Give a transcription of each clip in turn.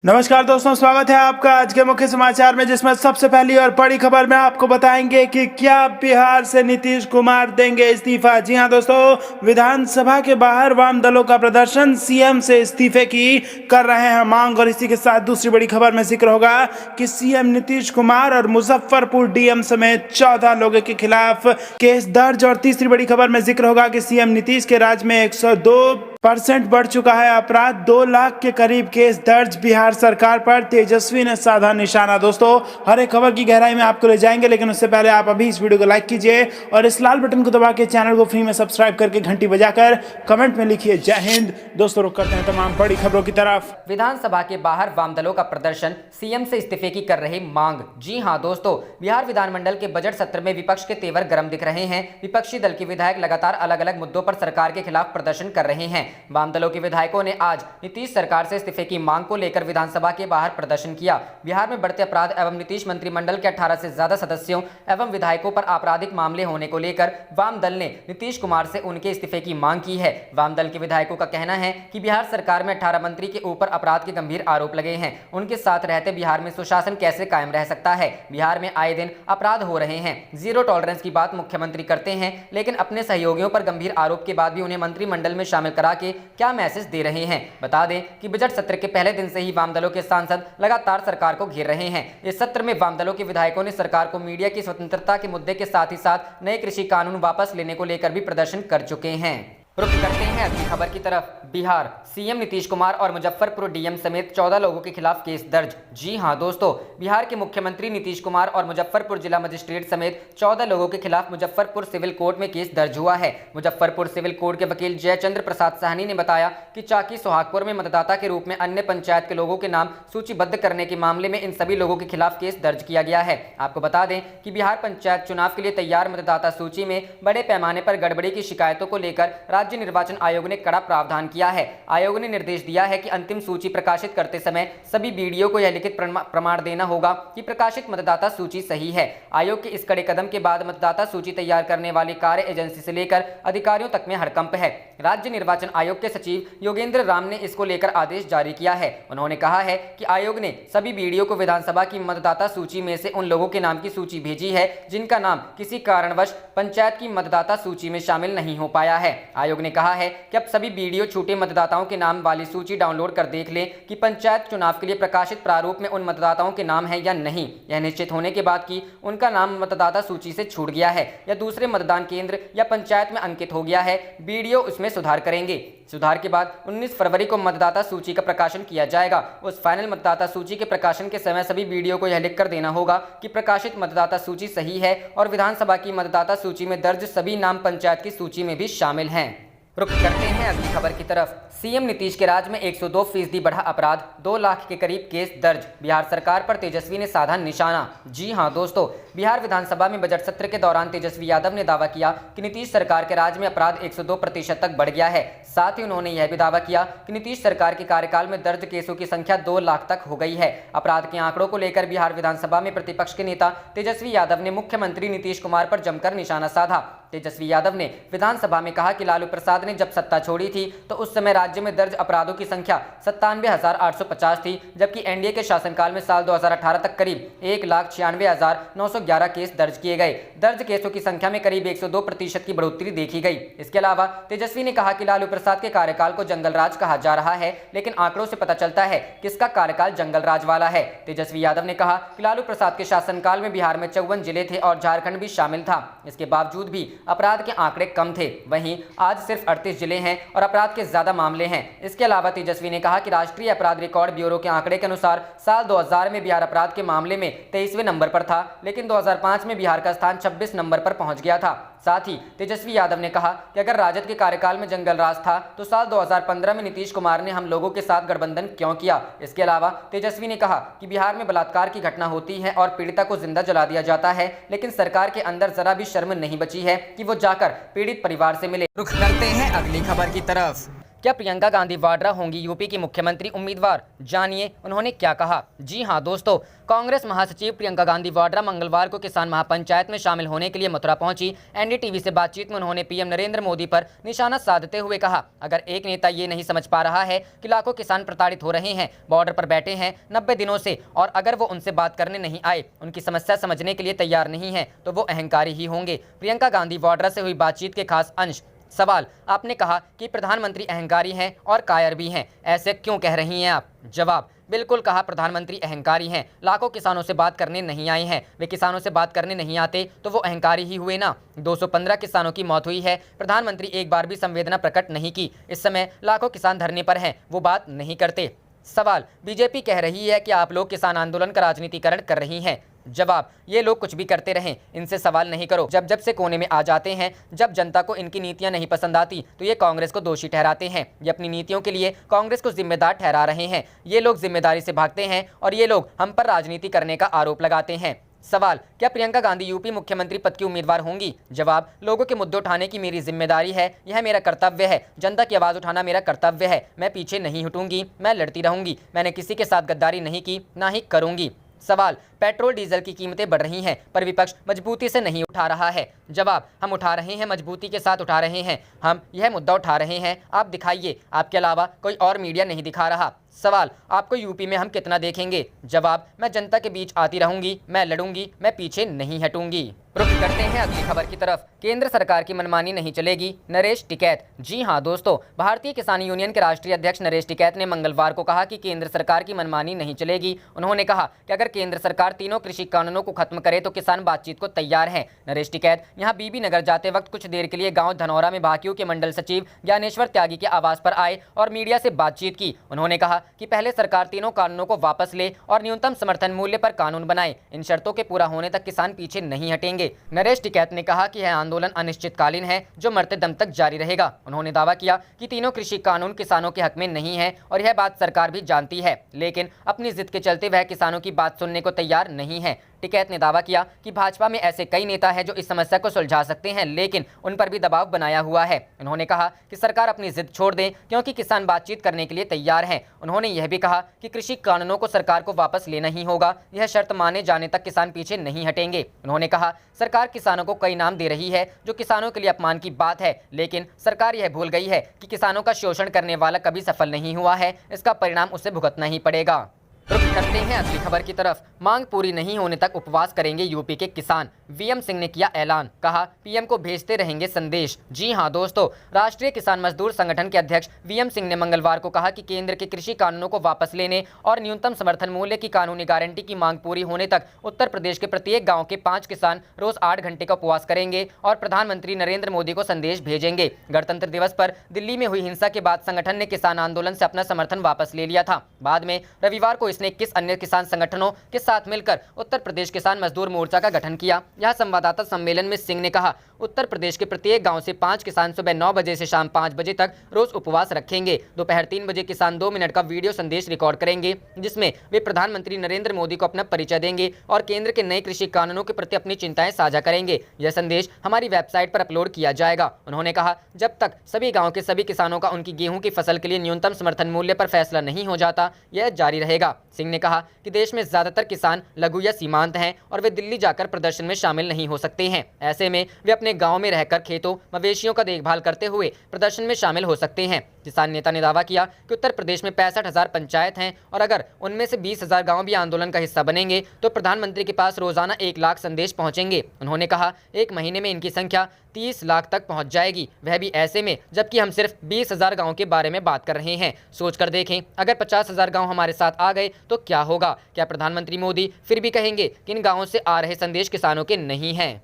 नमस्कार दोस्तों, स्वागत है आपका आज के मुख्य समाचार में, जिसमें सबसे पहली और बड़ी खबर में आपको बताएंगे कि क्या बिहार से नीतीश कुमार देंगे इस्तीफा। जी हां दोस्तों, विधानसभा के बाहर वाम दलों का प्रदर्शन, सीएम से इस्तीफे की कर रहे हैं मांग। और इसी के साथ दूसरी बड़ी खबर में जिक्र होगा कि सीएम नीतीश कुमार और मुजफ्फरपुर डीएम समेत 14 लोगों के खिलाफ केस दर्ज। और तीसरी बड़ी खबर में जिक्र होगा कि सीएम नीतीश के राज्य में 102% बढ़ चुका है अपराध, 2 लाख के करीब केस दर्ज। बिहार सरकार पर तेजस्वी ने साधा निशाना। दोस्तों, हर एक खबर की गहराई में आपको ले जाएंगे, लेकिन उससे पहले आप अभी इस वीडियो को लाइक कीजिए और इस लाल बटन को दबा के चैनल को फ्री में सब्सक्राइब करके घंटी बजाकर कमेंट में लिखिए जय हिंद। दोस्तों, रुक करते हैं तमाम बड़ी खबरों की तरफ। विधानसभा के बाहर वाम दलों का प्रदर्शन, सीएम से इस्तीफे की कर रही मांग। जी हां दोस्तों, बिहार विधानमंडल के बजट सत्र में विपक्ष के तेवर गर्म दिख रहे हैं। विपक्षी दल के विधायक लगातार अलग अलग मुद्दों पर सरकार के खिलाफ प्रदर्शन कर रहे हैं। वाम दलों के विधायकों ने आज नीतीश सरकार से इस्तीफे की मांग को लेकर विधानसभा के बाहर प्रदर्शन किया। बिहार में बढ़ते अपराध एवं नीतीश मंत्रिमंडल के 18 से ज्यादा सदस्यों एवं विधायकों पर आपराधिक मामले होने को लेकर वाम दल ने नीतीश कुमार से उनके इस्तीफे की मांग की है। वाम दल के विधायकों का कहना है कि बिहार सरकार में 18 मंत्री के ऊपर अपराध के गंभीर आरोप लगे हैं। उनके साथ रहते बिहार में सुशासन कैसे कायम रह सकता है। बिहार में आए दिन अपराध हो रहे हैं। जीरो टॉलरेंस की बात मुख्यमंत्री करते हैं, लेकिन अपने सहयोगियों पर गंभीर आरोप के बाद भी उन्हें मंत्रिमंडल में शामिल करा के क्या मैसेज दे रहे हैं। बता दें कि बजट सत्र के पहले दिन से ही वाम दलों के सांसद लगातार सरकार को घेर रहे हैं। इस सत्र में वाम दलों के विधायकों ने सरकार को मीडिया की स्वतंत्रता के मुद्दे के साथ ही साथ नए कृषि कानून वापस लेने को लेकर भी प्रदर्शन कर चुके हैं। रुक करते हैं अगली खबर की तरफ। बिहार सीएम नीतीश कुमार और मुजफ्फरपुर डीएम समेत 14 लोगों के खिलाफ केस दर्ज। जी हां दोस्तों, बिहार के मुख्यमंत्री नीतीश कुमार और मुजफ्फरपुर जिला मजिस्ट्रेट समेत 14 लोगों के खिलाफ मुजफ्फरपुर सिविल कोर्ट में केस दर्ज हुआ है। मुजफ्फरपुर सिविल कोर्ट के वकील जयचंद्र प्रसाद साहनी ने बताया कि चाकी सोहागपुर में मतदाता के रूप में अन्य पंचायत के लोगों के नाम सूचीबद्ध करने के मामले में इन सभी लोगों के खिलाफ केस दर्ज किया गया है। आपको बता दें कि बिहार पंचायत चुनाव के लिए तैयार मतदाता सूची में बड़े पैमाने पर गड़बड़ी की शिकायतों को लेकर राज्य निर्वाचन आयोग ने कड़ा प्रावधान किया है। आयोग ने निर्देश दिया है कि अंतिम सूची प्रकाशित करते समय सभी बीडीओ को यह लिखित प्रमाण देना होगा कि प्रकाशित मतदाता सूची सही है। आयोग के इस कड़े कदम के बाद मतदाता सूची तैयार करने वाली कार्य एजेंसी से लेकर अधिकारियों तक में हड़कंप है। राज्य निर्वाचन आयोग के सचिव योगेंद्र राम ने इसको लेकर आदेश जारी किया है। उन्होंने कहा है कि आयोग ने सभी बीडीओ को विधानसभा की मतदाता सूची में से उन लोगों के नाम की सूची भेजी है जिनका नाम किसी कारणवश पंचायत की मतदाता सूची में शामिल नहीं हो पाया है। आयोग ने कहा है कि अब सभी बीडीओ छूटे मतदाताओं के नाम वाली सूची डाउनलोड कर देख लें कि पंचायत चुनाव के लिए प्रकाशित प्रारूप में उन मतदाताओं के नाम है या नहीं। यह निश्चित होने के बाद कि उनका नाम मतदाता सूची से छूट गया है या दूसरे मतदान केंद्र या पंचायत में अंकित हो गया है, बीडीओ उसमें सुधार करेंगे। सुधार के बाद 19 फरवरी को मतदाता सूची का प्रकाशन किया जाएगा। उस फाइनल मतदाता सूची के प्रकाशन के समय सभी बीडीओ को यह लिखकर देना होगा कि प्रकाशित मतदाता सूची सही है और विधानसभा की मतदाता सूची में दर्ज सभी नाम पंचायत की सूची में भी शामिल हैं। रुक करते हैं अगली खबर की तरफ। सीएम नीतीश के राज्य में 102% बढ़ा अपराध, 2 लाख के करीब केस दर्ज। बिहार सरकार पर तेजस्वी ने साधा निशाना। जी हां दोस्तों, बिहार विधानसभा में बजट सत्र के दौरान तेजस्वी यादव ने दावा किया कि नीतीश सरकार के राज्य में अपराध 102% तक बढ़ गया है। साथ ही उन्होंने यह भी दावा किया कि नीतीश सरकार के कार्यकाल में दर्ज केसों की संख्या 2 लाख तक हो गई है। अपराध के आंकड़ों को लेकर बिहार विधानसभा में प्रतिपक्ष के नेता तेजस्वी यादव ने मुख्यमंत्री नीतीश कुमार पर जमकर निशाना साधा। तेजस्वी यादव ने विधानसभा में कहा कि लालू प्रसाद ने जब सत्ता छोड़ी थी तो उस समय राज्य में दर्ज अपराधों की संख्या 97,850 थी, जबकि एनडीए के शासनकाल में साल 2018 तक करीब 1,96,911 केस दर्ज किए गए। दर्ज केसों की संख्या में करीब 102% की बढ़ोतरी देखी गई। इसके अलावा तेजस्वी ने कहा कि लालू प्रसाद के कार्यकाल को जंगल राज कहा जा रहा है, लेकिन आंकड़ों से पता चलता है किसका कार्यकाल जंगल राज वाला है। तेजस्वी यादव ने कहा कि लालू प्रसाद के शासनकाल में बिहार में 54 जिले थे और झारखंड भी शामिल था। इसके बावजूद भी अपराध के आंकड़े कम थे। वहीं आज सिर्फ 38 जिले हैं और अपराध के ज्यादा मामले हैं। इसके अलावा तेजस्वी ने कहा कि राष्ट्रीय अपराध रिकॉर्ड ब्यूरो के आंकड़े के अनुसार साल 2000 में बिहार अपराध के मामले में 23वें नंबर पर था, लेकिन 2005 में बिहार का स्थान 26 नंबर पर पहुंच गया था। साथ ही तेजस्वी यादव ने कहा कि अगर राजद के कार्यकाल में जंगल राज था तो साल 2015 में नीतीश कुमार ने हम लोगों के साथ गठबंधन क्यों किया। इसके अलावा तेजस्वी ने कहा कि बिहार में बलात्कार की घटना होती है और पीड़िता को जिंदा जला दिया जाता है, लेकिन सरकार के अंदर जरा भी शर्म नहीं बची है कि वो जाकर पीड़ित परिवार से मिले। रुख करते हैं अगली खबर की तरफ। क्या प्रियंका गांधी वाड्रा होंगी यूपी की मुख्यमंत्री उम्मीदवार? जानिए उन्होंने क्या कहा। जी हां दोस्तों, कांग्रेस महासचिव प्रियंका गांधी वाड्रा मंगलवार को किसान महापंचायत में शामिल होने के लिए मथुरा पहुंची। एनडीटीवी से बातचीत में उन्होंने पीएम नरेंद्र मोदी पर निशाना साधते हुए कहा, अगर एक नेता ये नहीं समझ पा रहा है कि लाखों किसान प्रताड़ित हो रहे हैं, बॉर्डर पर बैठे हैं 90 दिनों से, और अगर वो उनसे बात करने नहीं आए, उनकी समस्या समझने के लिए तैयार नहीं है, तो वो अहंकारी ही होंगे। प्रियंका गांधी वाड्रा से हुई बातचीत के खास अंश। सवाल, आपने कहा कि प्रधानमंत्री अहंकारी हैं और कायर भी हैं, ऐसे क्यों कह रही हैं आप? जवाब, बिल्कुल कहा, प्रधानमंत्री अहंकारी हैं। लाखों किसानों से बात करने नहीं आए हैं। वे किसानों से बात करने नहीं आते तो वो अहंकारी ही हुए ना। 215 किसानों की मौत हुई है, प्रधानमंत्री एक बार भी संवेदना प्रकट नहीं की। इस समय लाखों किसान धरने पर हैं, वो बात नहीं करते। सवाल, बीजेपी कह रही है कि आप लोग किसान आंदोलन का राजनीतिकरण कर रही हैं। जवाब, ये लोग कुछ भी करते रहें, इनसे सवाल नहीं करो। जब से कोने में आ जाते हैं, जब जनता को इनकी नीतियां नहीं पसंद आती तो ये कांग्रेस को दोषी ठहराते हैं। ये अपनी नीतियों के लिए कांग्रेस को जिम्मेदार ठहरा रहे हैं। ये लोग जिम्मेदारी से भागते हैं और ये लोग हम पर राजनीति करने का आरोप लगाते हैं। सवाल, क्या प्रियंका गांधी यूपी मुख्यमंत्री पद की उम्मीदवार होंगी? जवाब, लोगों के मुद्दे उठाने की मेरी जिम्मेदारी है, यह मेरा कर्तव्य है। जनता की आवाज़ उठाना मेरा कर्तव्य है। मैं पीछे नहीं हटूंगी, मैं लड़ती रहूंगी। मैंने किसी के साथ गद्दारी नहीं की, ना ही करूंगी। सवाल, पेट्रोल डीजल की कीमतें बढ़ रही हैं पर विपक्ष मजबूती से नहीं उठा रहा है। जवाब, हम उठा रहे हैं, मजबूती के साथ उठा रहे हैं। हम यह मुद्दा उठा रहे हैं, आप दिखाइए। आपके अलावा कोई और मीडिया नहीं दिखा रहा। सवाल, आपको यूपी में हम कितना देखेंगे? जवाब, मैं जनता के बीच आती रहूंगी, मैं लड़ूंगी, मैं पीछे नहीं हटूंगी। रुख करते हैं अगली खबर की तरफ। केंद्र सरकार की मनमानी नहीं चलेगी, नरेश टिकैत। जी हां दोस्तों, भारतीय किसान यूनियन के राष्ट्रीय अध्यक्ष नरेश टिकैत ने मंगलवार को कहा कि केंद्र सरकार की मनमानी नहीं चलेगी। उन्होंने कहा कि अगर केंद्र सरकार तीनों कृषि कानूनों को खत्म करे तो किसान बातचीत को तैयार हैं। नरेश टिकैत यहां बीबी नगर जाते वक्त कुछ देर के लिए गाँव धनौरा में भाकियू के मंडल सचिव ज्ञानेश्वर त्यागी के आवास पर आए और मीडिया से बातचीत की। उन्होंने कहा कि पहले सरकार तीनों कानूनों को वापस ले और न्यूनतम समर्थन मूल्य पर कानून बनाए। इन शर्तों के पूरा होने तक किसान पीछे नहीं हटेंगे। नरेश टिकैत ने कहा कि यह आंदोलन अनिश्चितकालीन है जो मरते दम तक जारी रहेगा। उन्होंने दावा किया कि तीनों कृषि कानून किसानों के हक में नहीं है और यह बात सरकार भी जानती है, लेकिन अपनी जिद के चलते वह किसानों की बात सुनने को तैयार नहीं है। टिकैत ने दावा किया कि भाजपा में ऐसे कई नेता हैं जो इस समस्या को सुलझा सकते हैं, लेकिन उन पर भी दबाव बनाया हुआ है। उन्होंने कहा कि सरकार अपनी जिद छोड़ दें क्योंकि किसान बातचीत करने के लिए तैयार हैं। उन्होंने यह भी कहा कि कृषि कानूनों को सरकार को वापस लेना ही होगा, यह शर्त माने जाने तक किसान पीछे नहीं हटेंगे। उन्होंने कहा, सरकार किसानों को कई नाम दे रही है जो किसानों के लिए अपमान की बात है, लेकिन सरकार यह भूल गई है कि किसानों का शोषण करने वाला कभी सफल नहीं हुआ है, इसका परिणाम उसे भुगतना ही पड़ेगा। रुख करते हैं अगली खबर की तरफ। मांग पूरी नहीं होने तक उपवास करेंगे यूपी के किसान, वीएम सिंह ने किया ऐलान। कहा, पीएम को भेजते रहेंगे संदेश। जी हां दोस्तों, राष्ट्रीय किसान मजदूर संगठन के अध्यक्ष वीएम सिंह ने मंगलवार को कहा कि केंद्र के कृषि कानूनों को वापस लेने और न्यूनतम समर्थन मूल्य की कानूनी गारंटी की मांग पूरी होने तक उत्तर प्रदेश के प्रत्येक गाँव के 5 किसान रोज 8 घंटे का उपवास करेंगे और प्रधानमंत्री नरेंद्र मोदी को संदेश भेजेंगे। गणतंत्र दिवस पर दिल्ली में हुई हिंसा के बाद संगठन ने किसान आंदोलन से अपना समर्थन वापस ले लिया था। बाद में रविवार को इसने 21 अन्य किसान संगठनों के साथ मिलकर उत्तर प्रदेश किसान मजदूर मोर्चा का गठन किया। यह संवाददाता सम्मेलन में सिंह ने कहा, उत्तर प्रदेश के प्रत्येक गांव से 5 किसान सुबह 9 बजे से शाम 5 बजे तक रोज उपवास रखेंगे। दोपहर 3 बजे किसान 2 मिनट का वीडियो संदेश रिकॉर्ड करेंगे जिसमें वे प्रधानमंत्री नरेंद्र मोदी को अपना परिचय देंगे और केंद्र के नए कृषि कानूनों के प्रति अपनी चिंताएं साझा करेंगे। यह संदेश हमारी वेबसाइट पर अपलोड किया जाएगा। उन्होंने कहा, जब तक सभी गाँव के सभी किसानों का उनकी गेहूं की फसल के लिए न्यूनतम समर्थन मूल्य पर फैसला नहीं हो जाता, यह जारी रहेगा। सिंह ने कहा कि देश में ज्यादातर किसान लघु या सीमांत हैं और वे दिल्ली जाकर प्रदर्शन में शामिल नहीं हो सकते हैं। ऐसे में वे अपने गांव में रहकर खेतों मवेशियों का देखभाल करते हुए प्रदर्शन में शामिल हो सकते हैं। किसान नेता ने दावा किया कि उत्तर प्रदेश में 65,000 पंचायत हैं और अगर उनमें से 20,000 गाँव भी आंदोलन का हिस्सा बनेंगे तो प्रधानमंत्री के पास रोजाना 1 लाख संदेश पहुंचेंगे। उन्होंने कहा, 1 महीने में इनकी संख्या 30 लाख तक पहुंच जाएगी, वह भी ऐसे में जबकि हम सिर्फ 20,000 गाँव के बारे में बात कर रहे हैं। सोचकर देखें, अगर 50,000 गाँव हमारे साथ आ गए तो क्या होगा? क्या प्रधानमंत्री मोदी फिर भी कहेंगे कि इन गाँवों से आ रहे संदेश किसानों के नहीं हैं?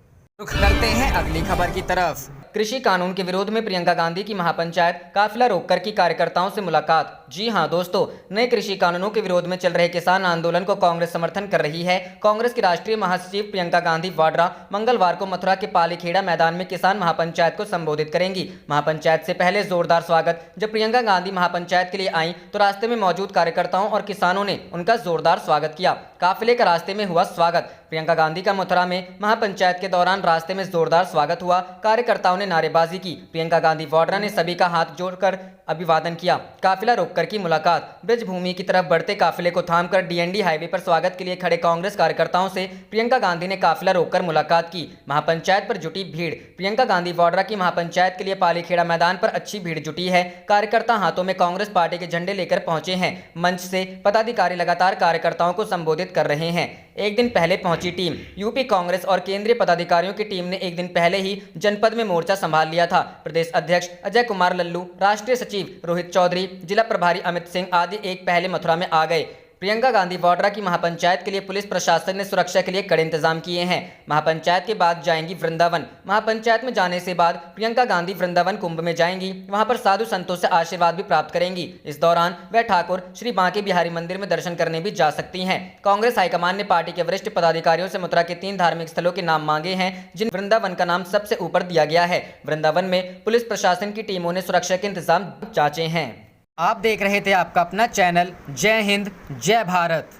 रुख करते हैं अगली खबर की तरफ। कृषि कानून के विरोध में प्रियंका गांधी की महापंचायत काफिला रोककर की कार्यकर्ताओं से मुलाकात। जी हां दोस्तों, नए कृषि कानूनों के विरोध में चल रहे किसान आंदोलन को कांग्रेस समर्थन कर रही है। कांग्रेस की राष्ट्रीय महासचिव प्रियंका गांधी वाड्रा मंगलवार को मथुरा के पालीखेड़ा मैदान में किसान महापंचायत को संबोधित करेंगी। महापंचायत से पहले जोरदार स्वागत। जब प्रियंका गांधी महापंचायत के लिए आई तो रास्ते में मौजूद कार्यकर्ताओं और किसानों ने उनका जोरदार स्वागत किया। काफिले का रास्ते में हुआ स्वागत। प्रियंका गांधी का मथुरा में महापंचायत के दौरान रास्ते में जोरदार स्वागत हुआ। कार्यकर्ताओं ने नारेबाजी की। प्रियंका गांधी वाड्रा ने सभी का हाथ जोड़कर अभिवादन किया। काफिला रोककर की मुलाकात। ब्रजभूमि की तरफ बढ़ते काफिले को थामकर डीएनडी हाईवे पर स्वागत के लिए खड़े कांग्रेस कार्यकर्ताओं से प्रियंका गांधी ने काफिला रोककर मुलाकात की। महापंचायत पर जुटी भीड़। प्रियंका गांधी वाड्रा की महापंचायत के लिए पालीखेड़ा मैदान पर अच्छी भीड़ जुटी है। कार्यकर्ता हाथों में कांग्रेस पार्टी के झंडे लेकर पहुंचे हैं। मंच से पदाधिकारी लगातार कार्यकर्ताओं को संबोधित कर रहे हैं। एक दिन पहले पहुंची टीम। यूपी कांग्रेस और केंद्रीय पदाधिकारियों की टीम ने एक दिन पहले ही जनपद में मोर्चा संभाल लिया था। प्रदेश अध्यक्ष अजय कुमार लल्लू, राष्ट्रीय सचिव रोहित चौधरी, जिला प्रभारी अमित सिंह आदि एक पहले मथुरा में आ गए। प्रियंका गांधी वाड्रा की महापंचायत के लिए पुलिस प्रशासन ने सुरक्षा के लिए कड़े इंतजाम किए हैं। महापंचायत के बाद जाएंगी वृंदावन। महापंचायत में जाने से बाद प्रियंका गांधी वृंदावन कुंभ में जाएंगी। वहां पर साधु संतों से आशीर्वाद भी प्राप्त करेंगी। इस दौरान वह ठाकुर श्री बांके बिहारी मंदिर में दर्शन करने भी जा सकती हैं। कांग्रेस हाईकमान ने पार्टी के वरिष्ठ पदाधिकारियों से मथुरा के 3 धार्मिक स्थलों के नाम मांगे हैं, जिन वृंदावन का नाम सबसे ऊपर दिया गया है। वृंदावन में पुलिस प्रशासन की टीमों ने सुरक्षा के इंतजाम जांचे हैं। आप देख रहे थे आपका अपना चैनल जय हिंद जय भारत।